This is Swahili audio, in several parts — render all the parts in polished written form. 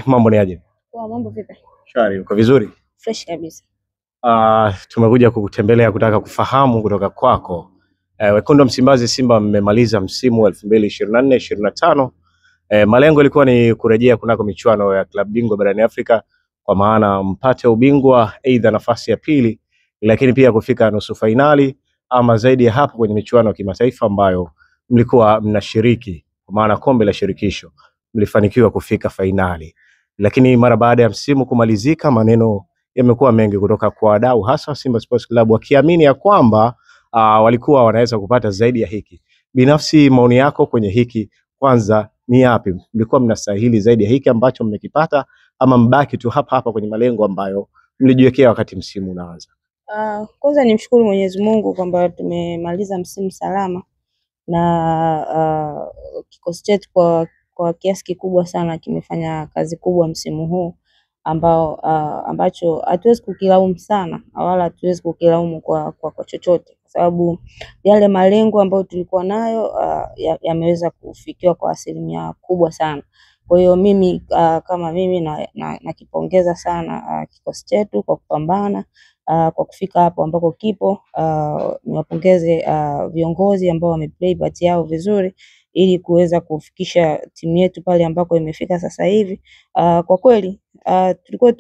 Mambo ni aje? Poa, mambo vipi? Shwari, uko vizuri? Fresh kabisa. Tumekuja kukutembelea kutaka kufahamu kutoka kwako. Wekundu wa Msimbazi Simba mmemaliza msimu wa 2024-2025. Malengo ilikuwa ni kurejea kunako michuano ya klabu bingwa barani Afrika, kwa maana mpate ubingwa aidha nafasi ya pili, lakini pia kufika nusu fainali ama zaidi ya hapo kwenye michuano ya kimataifa ambayo mlikuwa mnashiriki, kwa maana kombe la shirikisho mlifanikiwa kufika fainali. Lakini mara baada ya msimu kumalizika, maneno yamekuwa mengi kutoka kwa wadau hasa Simba Sports Club, wakiamini ya kwamba walikuwa wanaweza kupata zaidi ya hiki. Binafsi maoni yako kwenye hiki kwanza ni yapi? Mlikuwa mnastahili zaidi ya hiki ambacho mmekipata, ama mbaki tu hapa hapa kwenye malengo ambayo mlijiwekea wakati msimu unaanza? Kwanza nimshukuru Mwenyezi Mungu kwamba tumemaliza msimu salama na kikosi chetu kwa kiasi kikubwa sana kimefanya kazi kubwa msimu huu ambacho hatuwezi kukilaumu sana wala hatuwezi kukilaumu kwa chochote, kwa sababu yale malengo ambayo tulikuwa nayo yameweza kufikiwa kwa asilimia kubwa sana. Kwa hiyo mimi kama mimi nakipongeza sana kikosi chetu kwa kupambana kwa kufika hapo ambako kipo. Niwapongeze viongozi ambao wameplay part yao vizuri ili kuweza kufikisha timu yetu pale ambako imefika sasa hivi. Kwa kweli tulikuwa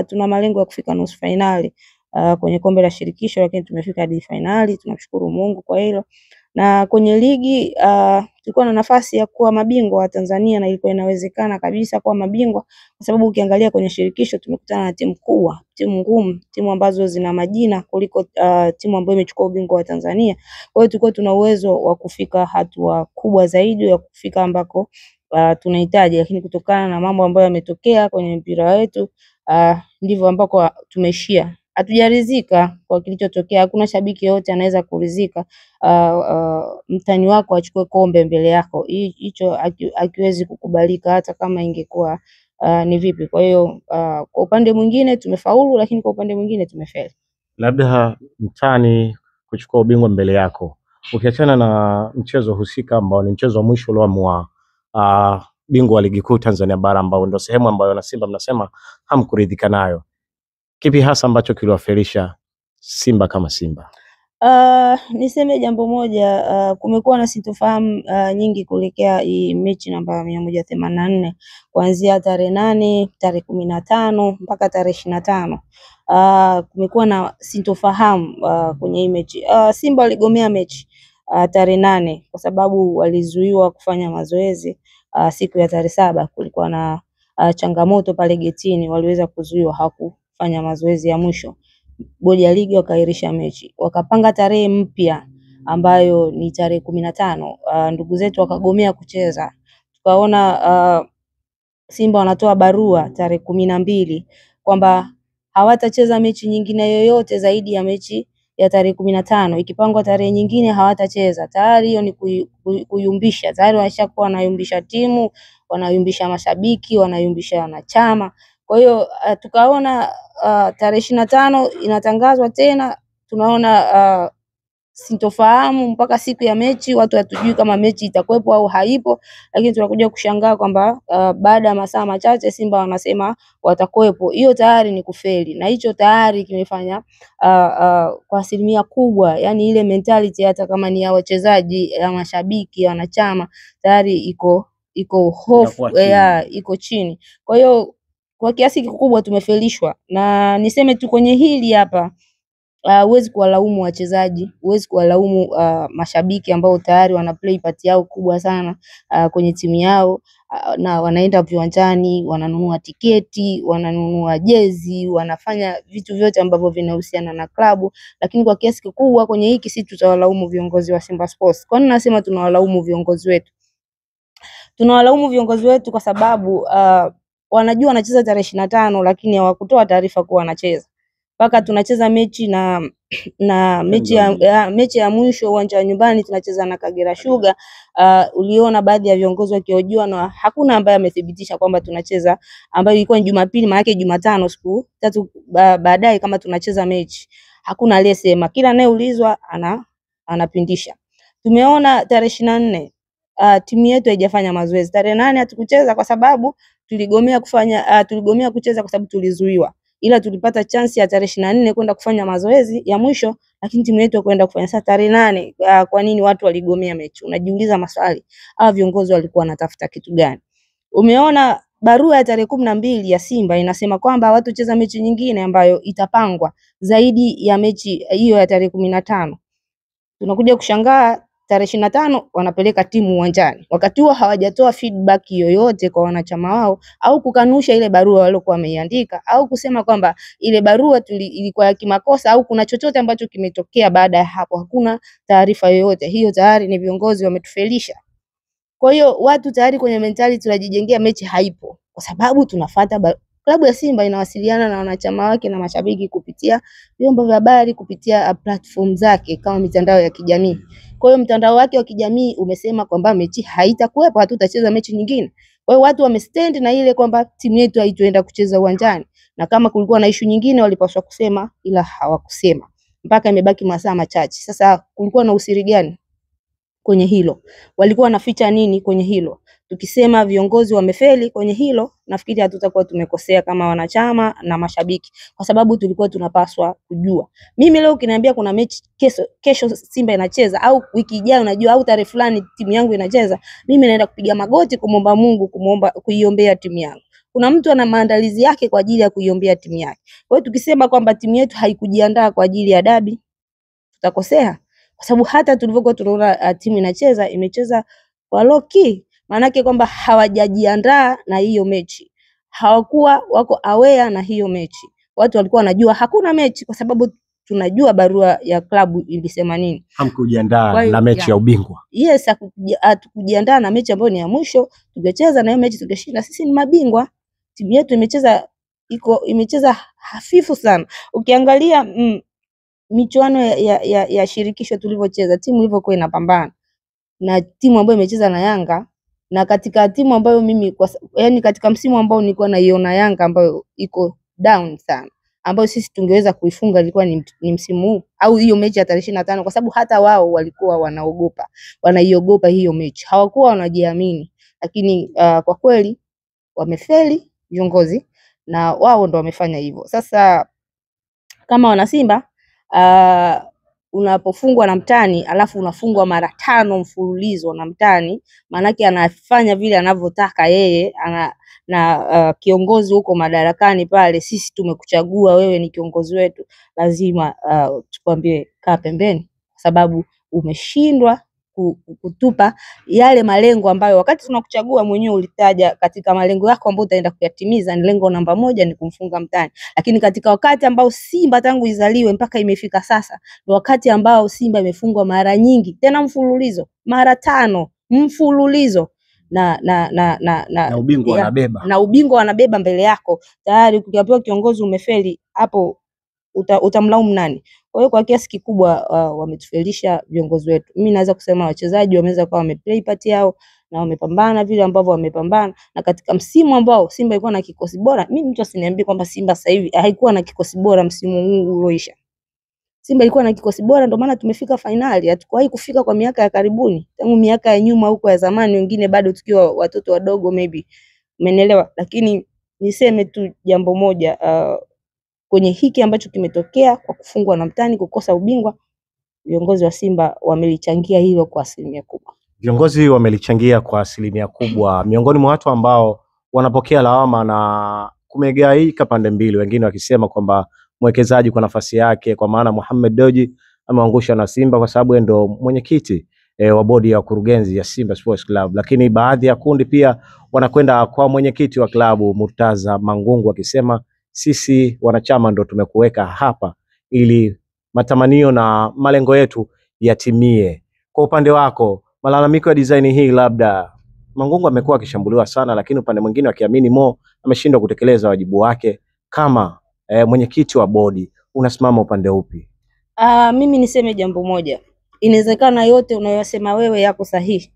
tuna malengo ya kufika nusu finali kwenye kombe la shirikisho, lakini tumefika hadi finali. Tunamshukuru Mungu kwa hilo. Na kwenye ligi tulikuwa na nafasi ya kuwa mabingwa wa Tanzania, na ilikuwa inawezekana kabisa kuwa mabingwa, kwa sababu ukiangalia kwenye shirikisho tumekutana na timu kubwa, timu ngumu, timu ambazo zina majina kuliko timu ambayo imechukua ubingwa wa Tanzania. Kwa hiyo tulikuwa tuna uwezo wa kufika hatua kubwa zaidi ya kufika ambako tunahitaji, lakini kutokana na mambo ambayo yametokea kwenye mpira wetu ndivyo ambako tumeishia. Hatujaridhika kwa kilichotokea. Hakuna shabiki yote anaweza kuridhika mtani wako achukue kombe mbele yako. Hicho hakiwezi kukubalika hata kama ingekuwa ni vipi. Kwa hiyo kwa upande mwingine tumefaulu, lakini kwa upande mwingine tumefeli. Labda mtani kuchukua ubingwa mbele yako, ukiachana na mchezo husika ambao ni mchezo wa mwisho ulioamua bingwa wa ligi kuu Tanzania bara, ambao ndio sehemu ambayo na Simba mnasema hamkuridhika nayo, kipi hasa ambacho kiliwafelisha Simba kama Simba? Niseme jambo moja, kumekuwa na sintofahamu nyingi kuelekea hii mechi namba 184 kuanzia tarehe 8, tarehe 15 mpaka tarehe 25. Kumekuwa na sintofahamu kwenye hii mechi. Simba waligomea mechi tarehe 8 kwa sababu walizuiwa kufanya mazoezi. Siku ya tarehe 7 kulikuwa na changamoto pale getini, waliweza kuzuiwa, hakufanya mazoezi ya mwisho. Bodi ya ligi wakairisha mechi, wakapanga tarehe mpya ambayo ni tarehe 15. Ndugu zetu wakagomea kucheza. Tukaona Simba wanatoa barua tarehe 12 kwamba hawatacheza mechi nyingine yoyote zaidi ya mechi ya tarehe 15. Ikipangwa tarehe nyingine hawatacheza. Tayari hiyo ni kuyumbisha. Tayari washakuwa wanayumbisha timu, wanayumbisha mashabiki, wanayumbisha wanachama. Kwa hiyo tukaona tarehe 25 inatangazwa tena, tunaona sintofahamu mpaka siku ya mechi, watu hatujui kama mechi itakuwepo au haipo, lakini tunakuja kushangaa kwamba baada ya masaa machache Simba wanasema watakuwepo. Hiyo tayari ni kufeli, na hicho tayari kimefanya kwa asilimia kubwa, yani ile mentality hata kama ni ya wachezaji, ya mashabiki, ya wanachama, tayari iko hofu, iko chini. Kwa hiyo kwa kiasi kikubwa tumefelishwa, na niseme tu kwenye hili hapa, huwezi kuwalaumu wachezaji, huwezi kuwalaumu mashabiki ambao tayari wana play part yao kubwa sana kwenye timu yao, na wanaenda viwanjani, wananunua tiketi, wananunua jezi, wanafanya vitu vyote ambavyo vinahusiana na klabu, lakini kwa kiasi kikubwa kwenye hiki si tutawalaumu viongozi wa Simba Sports. Kwa nini nasema tunawalaumu viongozi wetu? Tunawalaumu viongozi wetu kwa sababu wanajua wanacheza tarehe 25, lakini hawakutoa taarifa kuwa wanacheza. Mpaka tunacheza mechi na mechi ya mwisho uwanja wa nyumbani tunacheza na Kagera Sugar. Uliona baadhi ya viongozi wakihojiwa, na hakuna ambaye amethibitisha kwamba tunacheza, ambayo ilikuwa ni Jumapili, maana yake Jumatano siku 3 baadaye kama tunacheza mechi. Hakuna aliyesema, kila anayeulizwa anapindisha. Tumeona tarehe 24 timu yetu haijafanya mazoezi. Tarehe 8 hatukucheza kwa sababu tuligomea kucheza kwa sababu tulizuiwa, ila tulipata chance ya tarehe 24 kwenda kufanya mazoezi ya mwisho, lakini timu yetu kwenda kufanya sasa tarehe 8. Kwa nini watu waligomea mechi? Unajiuliza maswali, hawa viongozi walikuwa wanatafuta kitu gani? Umeona barua ya tarehe 12 ya Simba inasema kwamba hawatocheza mechi nyingine ambayo itapangwa zaidi ya mechi hiyo ya tarehe 15. Tunakuja kushangaa tarehe 25 wanapeleka timu uwanjani. Wakati huo hawajatoa feedback yoyote kwa wanachama wao au kukanusha ile barua waliokuwa wameiandika au kusema kwamba ile barua ilikuwa ya kimakosa au kuna chochote ambacho kimetokea baada ya hapo. Hakuna taarifa yoyote. Hiyo tayari ni viongozi wametufelisha. Kwa hiyo watu tayari kwenye mentality tunajijengea mechi haipo, kwa sababu tunafuata klabu ya Simba inawasiliana na wanachama wake na mashabiki kupitia vyombo vya habari, kupitia platform zake kama mitandao ya kijamii. Kwa hiyo mtandao wake wa kijamii umesema kwamba mechi haitakuwepo, hatutacheza mechi nyingine. Kwa hiyo watu wamestand na ile kwamba timu yetu haitoenda kucheza uwanjani, na kama kulikuwa na issue nyingine walipaswa kusema, ila hawakusema mpaka imebaki masaa machache. Sasa kulikuwa na usiri gani kwenye hilo? Walikuwa wanaficha nini kwenye hilo? Tukisema viongozi wamefeli kwenye hilo, nafikiri hatutakuwa tumekosea kama wanachama na mashabiki, kwa sababu tulikuwa tunapaswa kujua. Mimi leo ukiniambia kuna mechi kesho Simba inacheza au wiki ijayo unajua au tarehe fulani timu yangu inacheza, mimi naenda kupiga magoti kumomba Mungu, kuiombea timu yangu. Kuna mtu ana maandalizi yake kwa ajili ya kuiombea timu yake. Kwa hiyo tukisema kwamba timu yetu haikujiandaa kwa ajili ya dabi, tutakosea. Kwa sababu hata tulivyokuwa tunaona timu inacheza, imecheza kwa low key, maana yake kwamba hawajajiandaa na hiyo mechi. Hawakuwa wako aware na hiyo mechi. Watu walikuwa wanajua hakuna mechi kwa sababu tunajua barua ya klabu ilisema nini. Hamkujiandaa na mechi ya ubingwa. Yes, hatukujiandaa na mechi ambayo ni ya mwisho. Tungecheza na hiyo mechi tungeshinda. Sisi ni mabingwa. Timu yetu imecheza hafifu sana. Ukiangalia michuano ya shirikisho tulivyocheza, timu ilivyokuwa inapambana na timu ambayo imecheza na Yanga, na katika timu ambayo mimi yani katika msimu ambao nilikuwa naiona Yanga ambayo iko down sana, ambayo sisi tungeweza kuifunga, ilikuwa ni msimu huu au hiyo mechi ya tarehe 25, kwa sababu hata wao walikuwa wanaiogopa hiyo mechi, hawakuwa wanajiamini. Lakini kwa kweli wamefeli viongozi na wao ndo wamefanya hivyo. Sasa kama wana Simba, unapofungwa na mtani alafu unafungwa mara 5 mfululizo na mtani, manake anafanya vile anavyotaka yeye, na kiongozi huko madarakani pale, sisi tumekuchagua wewe ni kiongozi wetu, lazima tukwambie kaa pembeni, kwa sababu umeshindwa kutupa yale malengo ambayo wakati tunakuchagua mwenyewe ulitaja katika malengo yako ambayo utaenda kuyatimiza, ni lengo namba 1 ni kumfunga mtani. Lakini katika wakati ambao Simba tangu izaliwe mpaka imefika sasa, ni wakati ambao Simba imefungwa mara nyingi tena mfululizo, mara 5 mfululizo, na ubingwa wanabeba. Na ubingwa wanabeba mbele yako. Tayari ukiambiwa kiongozi umefeli, hapo utamlaumu nani? Kwa hiyo kwa kiasi kikubwa wametufelisha viongozi wetu. Mimi naweza kusema wachezaji wameweza kuwa wameplay part yao na wamepambana vile ambavyo wamepambana, na katika msimu ambao Simba ilikuwa na kikosi bora, mimi mtu asiniambie kwamba Simba sasa hivi haikuwa na kikosi bora msimu huu ulioisha. Simba ilikuwa na kikosi bora, ndio maana tumefika finali. Hatukuwahi kufika kwa miaka ya karibuni, tangu miaka ya nyuma huko ya zamani, wengine bado tukiwa watoto wadogo maybe, umeelewa. Lakini niseme tu jambo moja, kwenye hiki ambacho kimetokea kwa kufungwa na mtani, kukosa ubingwa, viongozi wa Simba wamelichangia hilo kwa asilimia kubwa. Viongozi wamelichangia kwa asilimia kubwa. Miongoni mwa watu ambao wanapokea lawama na kumegaika pande mbili, wengine wakisema kwamba mwekezaji kwa nafasi yake, kwa maana Mohamed Dewji ameangusha na Simba kwa sababu ndio mwenyekiti wa bodi ya kurugenzi ya Simba Sports Club. Lakini baadhi ya kundi pia wanakwenda kwa mwenyekiti wa klabu Murtaza Mangungu akisema sisi wanachama ndo tumekuweka hapa ili matamanio na malengo yetu yatimie. Kwa upande wako, malalamiko ya design hii, labda Mangungu amekuwa akishambuliwa sana, lakini upande mwingine wakiamini Mo ameshindwa kutekeleza wajibu wake kama mwenyekiti wa bodi, unasimama upande upi? Mimi niseme jambo moja, inawezekana yote unayosema wewe yako sahihi,